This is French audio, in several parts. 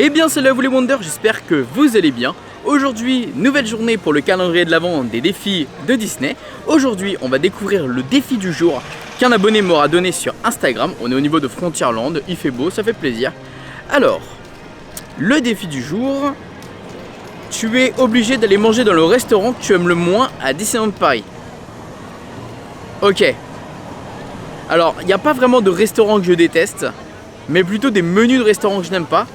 Eh bien salut à vous les Wonders, j'espère que vous allez bien. Aujourd'hui, nouvelle journée pour le calendrier de l'Avent des défis de Disney. Aujourd'hui, on va découvrir le défi du jour qu'un abonné m'aura donné sur Instagram. On est au niveau de Frontierland, il fait beau, ça fait plaisir. Alors, le défi du jour, tu es obligé d'aller manger dans le restaurant que tu aimes le moins à Disneyland Paris. Ok. Alors, il n'y a pas vraiment de restaurant que je déteste, mais plutôt des menus de restaurants que je n'aime pas.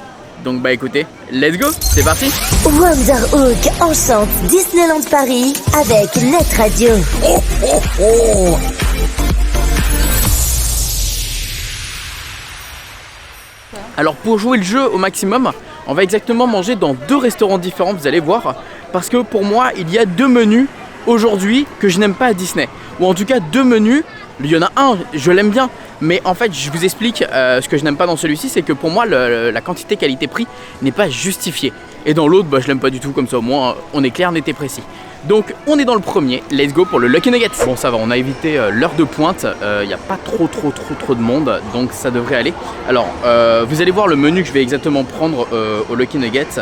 Donc bah écoutez, let's go, c'est parti. Wonderhook enchante Disneyland Paris avec Net Radio. Oh, oh, oh. Alors pour jouer le jeu au maximum, on va exactement manger dans deux restaurants différents, vous allez voir. Parce que pour moi, il y a deux menus aujourd'hui que je n'aime pas à Disney. Ou en tout cas deux menus, il y en a un, je l'aime bien. Mais en fait, je vous explique ce que je n'aime pas dans celui-ci, c'est que pour moi, la quantité qualité-prix n'est pas justifiée. Et dans l'autre, bah, je l'aime pas du tout, comme ça au moins on est clair, net et précis. Donc on est dans le premier, let's go pour le Lucky Nugget. Bon ça va, on a évité l'heure de pointe, il n'y a pas trop de monde, donc ça devrait aller. Alors vous allez voir le menu que je vais exactement prendre au Lucky Nugget.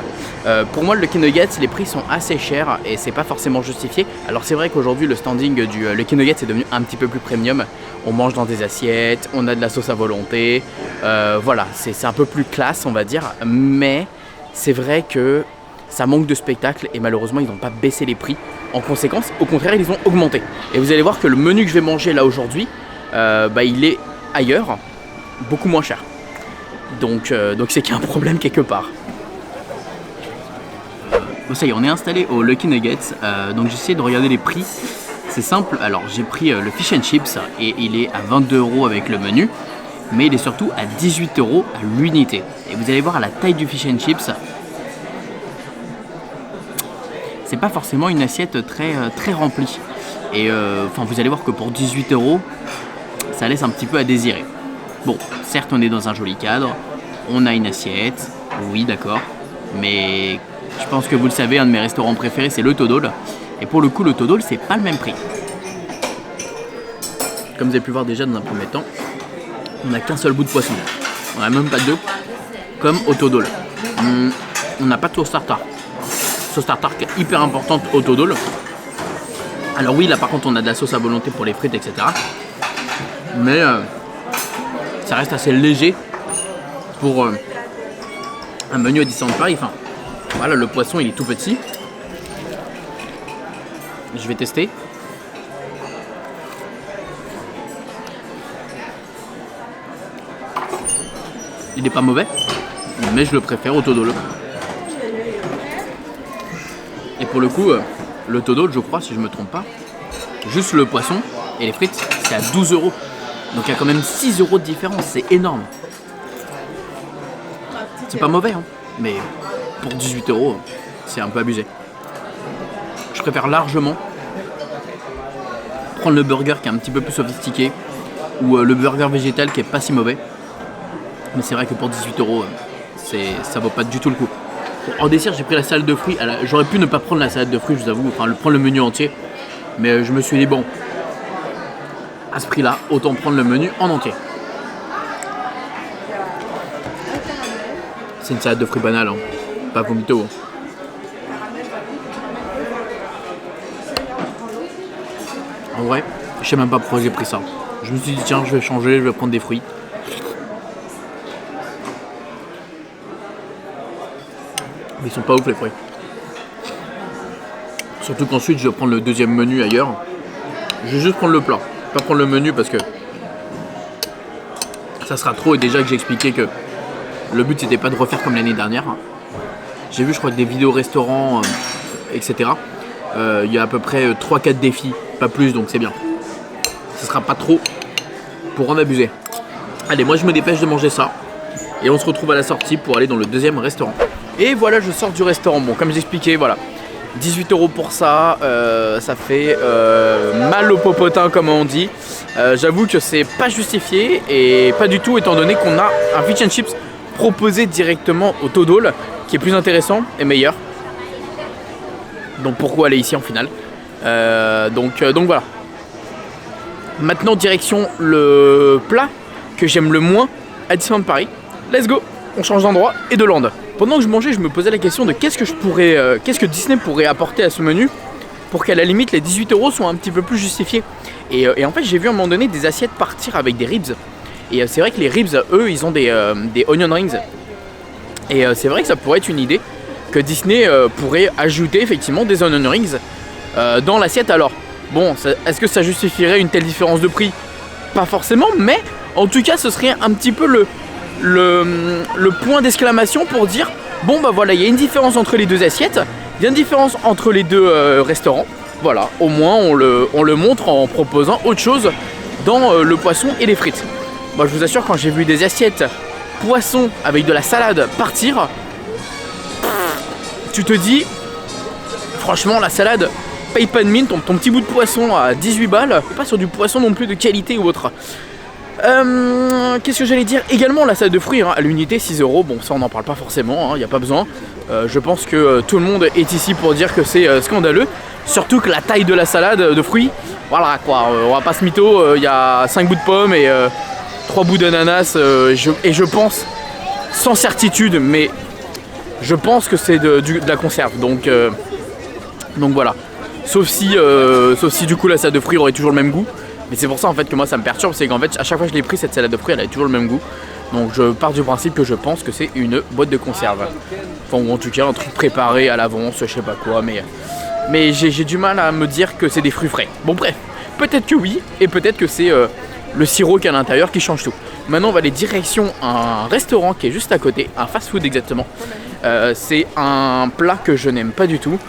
Pour moi le Lucky Nugget, les prix sont assez chers et c'est pas forcément justifié. Alors c'est vrai qu'aujourd'hui le standing du Lucky Nugget est devenu un petit peu plus premium. On mange dans des assiettes, on a de la sauce à volonté, voilà, c'est un peu plus classe on va dire, mais c'est vrai que ça manque de spectacle et malheureusement ils n'ont pas baissé les prix. En conséquence, au contraire, ils les ont augmentés. Et vous allez voir que le menu que je vais manger là aujourd'hui, il est ailleurs, beaucoup moins cher. Donc c'est qu'il y a un problème quelque part. Bon, ça y est, on est installé au Lucky Nuggets. Donc j'ai essayé de regarder les prix. C'est simple. Alors j'ai pris le fish and chips et il est à 22 € avec le menu. Mais il est surtout à 18 € à l'unité. Et vous allez voir à la taille du fish and chips, c'est pas forcément une assiette très remplie. Et vous allez voir que pour 18 €, ça laisse un petit peu à désirer. Bon, certes on est dans un joli cadre, on a une assiette, oui d'accord, mais je pense que vous le savez, un de mes restaurants préférés c'est le Toadol. Et pour le coup le Toadol c'est pas le même prix. Comme vous avez pu voir déjà dans un premier temps, on n'a qu'un seul bout de poisson. On n'a même pas deux, comme au Toadol. On n'a pas de sauce tartare. Sauce tartare qui est hyper importante au Toadol. Alors oui, là par contre on a de la sauce à volonté pour les frites, etc. Mais ça reste assez léger pour un menu à Disneyland Paris. Enfin, voilà, le poisson il est tout petit. Je vais tester. Il n'est pas mauvais, mais je le préfère au Toadol. Et pour le coup, le Toadol, je crois, si je me trompe pas, juste le poisson et les frites, c'est à 12 €. Donc il y a quand même 6 € de différence, c'est énorme. C'est pas mauvais, hein, mais pour 18 €, c'est un peu abusé. Je préfère largement prendre le burger qui est un petit peu plus sophistiqué ou le burger végétal qui est pas si mauvais. Mais c'est vrai que pour 18 €, ça vaut pas du tout le coup. En dessert, j'ai pris la salade de fruits. J'aurais pu ne pas prendre la salade de fruits, je vous avoue, prendre le menu entier. Mais je me suis dit, bon, à ce prix-là, autant prendre le menu en entier. C'est une salade de fruits banale, hein. Pas vomito. Hein. En vrai, je sais même pas pourquoi j'ai pris ça. Je me suis dit, tiens, je vais changer, je vais prendre des fruits. Mais ils sont pas ouf les fruits. Surtout qu'ensuite je vais prendre le deuxième menu ailleurs. Je vais juste prendre le plat, pas prendre le menu parce que ça sera trop. Et déjà que j'ai expliqué que le but c'était pas de refaire comme l'année dernière. J'ai vu je crois que des vidéos restaurants, etc. Il y a à peu près 3-4 défis, pas plus, donc c'est bien. Ce sera pas trop pour en abuser. Allez, moi je me dépêche de manger ça. Et on se retrouve à la sortie pour aller dans le deuxième restaurant. Et voilà, je sors du restaurant. Bon, comme j'expliquais, voilà, 18 € pour ça, ça fait mal au popotin comme on dit. J'avoue que c'est pas justifié et pas du tout étant donné qu'on a un fish and chips proposé directement au Toadol qui est plus intéressant et meilleur. Donc pourquoi aller ici en finale. Donc voilà. Maintenant direction le plat que j'aime le moins à Disneyland Paris. Let's go! on change d'endroit et de land. Pendant que je mangeais, je me posais la question de qu'est-ce que Disney pourrait apporter à ce menu pour qu'à la limite les 18 € soient un petit peu plus justifiés. Et en fait, j'ai vu à un moment donné des assiettes partir avec des ribs. Et c'est vrai que les ribs, eux, ils ont des onion rings. Et c'est vrai que ça pourrait être une idée que Disney pourrait ajouter effectivement des onion rings dans l'assiette. Alors, bon, est-ce que ça justifierait une telle différence de prix? Pas forcément, mais en tout cas, ce serait un petit peu le point d'exclamation pour dire bon, bah voilà, il y a une différence entre les deux assiettes, il y a une différence entre les deux restaurants. Voilà, au moins on le montre en proposant autre chose dans le poisson et les frites. Moi, je vous assure, quand j'ai vu des assiettes poisson avec de la salade partir, tu te dis, franchement, la salade paye pas de mine, ton petit bout de poisson à 18 balles, pas sur du poisson non plus de qualité ou autre. Qu'est-ce que j'allais dire? Également la salade de fruits à l'unité 6 €. Bon, ça on n'en parle pas forcément, il n'y a pas besoin. Je pense que tout le monde est ici pour dire que c'est scandaleux. Surtout que la taille de la salade de fruits, voilà quoi, on va pas se mytho, il y a 5 bouts de pommes et 3 bouts d'ananas. Et je pense, sans certitude, mais je pense que c'est de la conserve. Donc voilà. Sauf si du coup la salade de fruits aurait toujours le même goût. Mais c'est pour ça en fait que moi ça me perturbe, c'est qu'en fait à chaque fois que je l'ai pris, cette salade de fruits elle avait toujours le même goût. Donc je pars du principe que je pense que c'est une boîte de conserve. Enfin, ou en tout cas un truc préparé à l'avance, je sais pas quoi, mais j'ai du mal à me dire que c'est des fruits frais. Bon bref, peut-être que oui, et peut-être que c'est le sirop qu'il y a à l'intérieur qui change tout. Maintenant on va aller direction un restaurant qui est juste à côté, un fast-food exactement. C'est un plat que je n'aime pas du tout.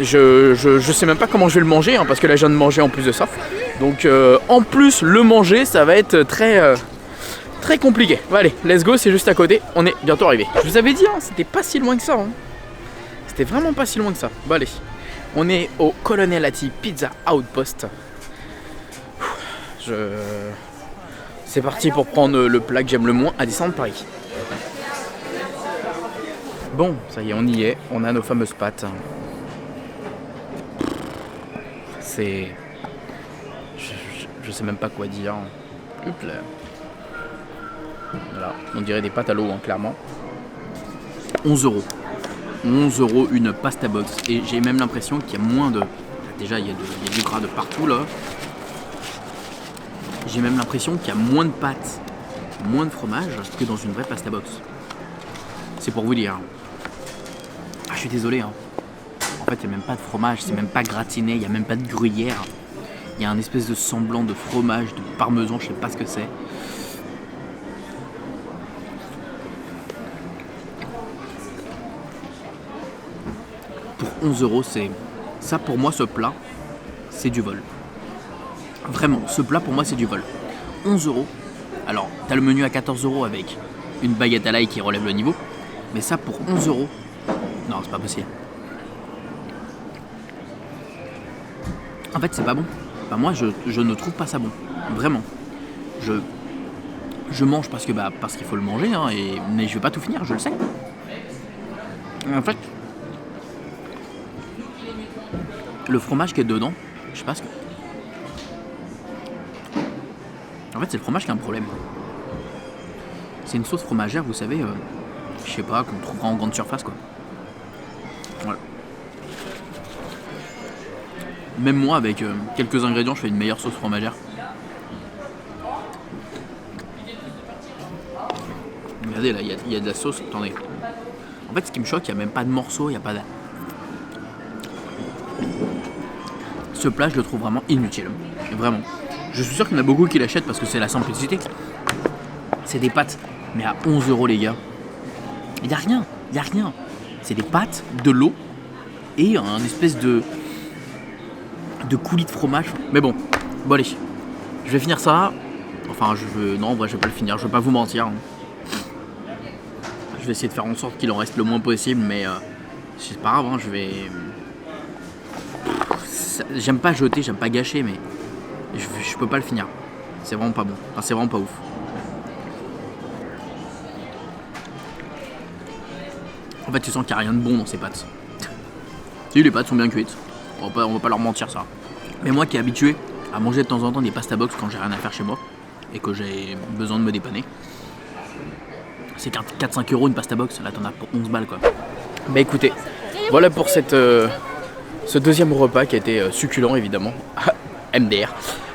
Je sais même pas comment je vais le manger parce que là je viens de manger en plus de ça. Donc en plus le manger ça va être très compliqué. Bon, allez, let's go, c'est juste à côté, on est bientôt arrivé. Je vous avais dit, c'était pas si loin que ça. C'était vraiment pas si loin que ça. Bon allez, on est au Colonnelati Pizza Outpost. C'est parti pour prendre le plat que j'aime le moins à Disneyland Paris. Bon, ça y est, on y est, on a nos fameuses pâtes. C'est... Je sais même pas quoi dire. Hop là. Voilà, on dirait des pâtes à l'eau, clairement. 11 €. 11 € une pasta box. Et j'ai même l'impression qu'il y a moins de... Déjà, il y a du gras de partout, là. J'ai même l'impression qu'il y a moins de pâtes, moins de fromage que dans une vraie pasta box. C'est pour vous dire. Ah, je suis désolé, En fait, il n'y a même pas de fromage, c'est même pas gratiné, il n'y a même pas de gruyère. Il y a un espèce de semblant de fromage, de parmesan, je sais pas ce que c'est. Pour 11 €, c'est... Ça, pour moi, ce plat, c'est du vol. Vraiment, ce plat, pour moi, c'est du vol. 11 €. Alors, t'as le menu à 14 € avec une baguette à l'ail qui relève le niveau. Mais ça, pour 11 €, non, c'est pas possible. En fait, c'est pas bon. Enfin, moi, je ne trouve pas ça bon. Vraiment. Je mange parce qu'il faut le manger, mais je vais pas tout finir, je le sais. En fait, le fromage qui est dedans, je sais pas ce que... En fait, c'est le fromage qui a un problème. C'est une sauce fromagère, vous savez, je sais pas, qu'on trouvera en grande surface, quoi. Voilà. Même moi, avec quelques ingrédients, je fais une meilleure sauce fromagère. Regardez, là, il y a de la sauce, attendez. En fait, ce qui me choque, il n'y a même pas de morceaux, il n'y a pas de... Ce plat, je le trouve vraiment inutile. Vraiment. Je suis sûr qu'il y en a beaucoup qui l'achètent parce que c'est la simplicité. C'est des pâtes, mais à 11 € les gars. Il n'y a rien. C'est des pâtes, de l'eau et un espèce de coulis de fromage. Mais bon, allez. Je vais finir ça. Enfin, non, en vrai, je vais pas le finir, je vais pas vous mentir. Je vais essayer de faire en sorte qu'il en reste le moins possible, mais c'est pas grave, je vais... J'aime pas jeter, j'aime pas gâcher, mais je peux pas le finir. C'est vraiment pas bon. Enfin, c'est vraiment pas ouf. En fait, tu sens qu'il n'y a rien de bon dans ces pâtes. Si, les pâtes sont bien cuites. On va pas leur mentir, ça. Mais moi qui est habitué à manger de temps en temps des pasta box quand j'ai rien à faire chez moi et que j'ai besoin de me dépanner, c'est 4-5 euros une pasta box, là t'en as pour 11 balles quoi. Bah écoutez, voilà pour ce deuxième repas qui a été succulent évidemment. MDR.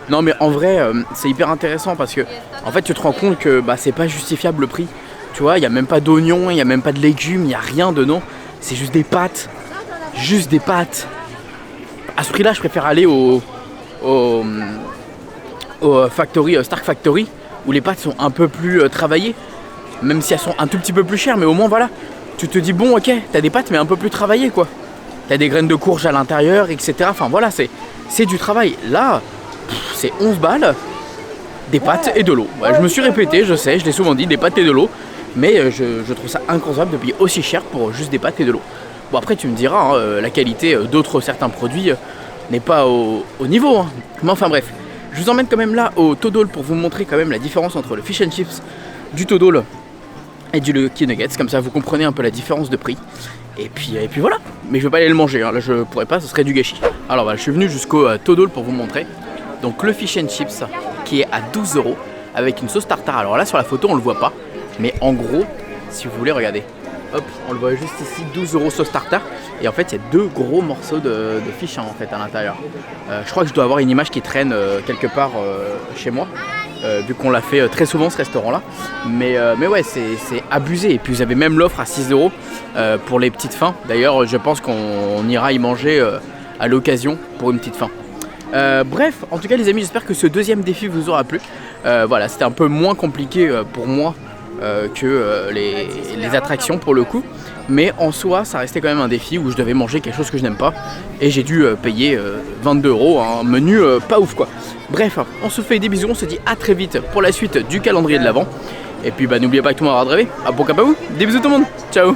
Non mais en vrai c'est hyper intéressant parce que en fait tu te rends compte que bah, c'est pas justifiable le prix. Tu vois, il n'y a même pas d'oignons, il n'y a même pas de légumes, il n'y a rien dedans. C'est juste des pâtes. Juste des pâtes. À ce prix-là, je préfère aller au Factory, Stark Factory, où les pâtes sont un peu plus travaillées. Même si elles sont un tout petit peu plus chères, mais au moins voilà. Tu te dis bon ok, t'as des pâtes mais un peu plus travaillées quoi. T'as des graines de courge à l'intérieur, etc. Enfin voilà, c'est du travail. Là, c'est 11 balles, des pâtes et de l'eau. Ouais, je me suis répété, je sais, je l'ai souvent dit, des pâtes et de l'eau. Mais je trouve ça inconcevable de payer aussi cher pour juste des pâtes et de l'eau. Bon après tu me diras, hein, la qualité d'autres certains produits n'est pas au niveau. Hein. Mais enfin bref, je vous emmène quand même là au Todol pour vous montrer quand même la différence entre le fish and chips du Todol et du Lucky Nuggets. Comme ça vous comprenez un peu la différence de prix. Et puis voilà, mais je vais pas aller le manger, hein. Là je pourrais pas, ce serait du gâchis. Alors voilà, je suis venu jusqu'au Todol pour vous montrer. Donc le fish and chips qui est à 12 € avec une sauce tartare. Alors là sur la photo on le voit pas. Mais en gros, si vous voulez, regardez, hop, on le voit juste ici, 12 € sauce tartare. Et en fait, il y a deux gros morceaux de fish hein, en fait à l'intérieur. Je crois que je dois avoir une image qui traîne quelque part chez moi, vu qu'on l'a fait très souvent ce restaurant-là. Mais ouais, c'est abusé. Et puis vous avez même l'offre à 6 € pour les petites fins. D'ailleurs, je pense qu'on ira y manger à l'occasion pour une petite fin. Bref, en tout cas les amis, j'espère que ce deuxième défi vous aura plu. Voilà, c'était un peu moins compliqué pour moi que les attractions pour le coup, mais en soi ça restait quand même un défi où je devais manger quelque chose que je n'aime pas et j'ai dû payer 22 €, un menu pas ouf quoi. Bref, on se fait des bisous, on se dit à très vite pour la suite du calendrier de l'Avent et puis bah n'oubliez pas que tout le monde aura rêvé. À bon cap à vous, des bisous tout le monde, ciao.